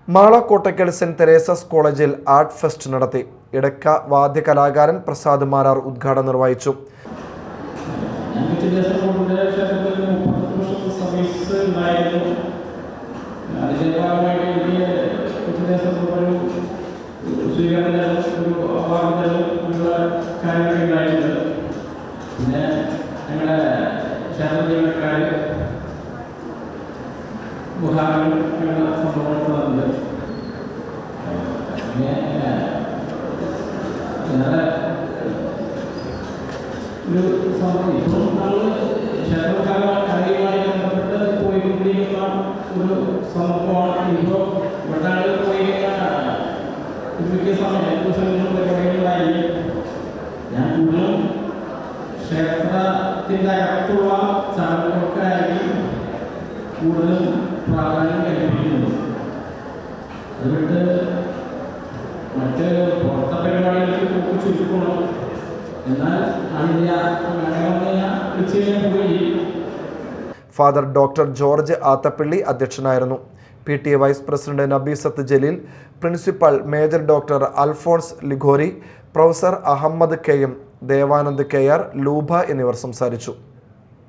Mala Kottakkal saint Teresa's കോളേജിൽ art fest നടത്തി. ഇടക്ക വാദ്യകലാകാരൻ പ്രസാദ് മാരാർ ഉദ്ഘാടനം നിർവഹിച്ചു. ക്ഷേത്രത്തിൻ്റെ അകത്തുള്ള ചടങ്ങുകൾക്കായിരിക്കും കൂടുതൽ പ്രാധാന്യം കൽപ്പിക്കുന്നത്. അതുകൊണ്ട് മറ്റ് പുറത്തെ പരിപാടികൾക്ക് പോക്ക് ചുരുക്കണം. എന്നാൽ ഫാദർ ഡോക്ടർ ജോർജ് ആത്തപ്പള്ളി അധ്യക്ഷനായിരുന്നു. PTA vice president Nabeesath Jaleel, principal major doctor Alphonse Liguori, professor Ahammed KM, Devanand KR, Luba എന്നിവർ സംസാരിച്ചു.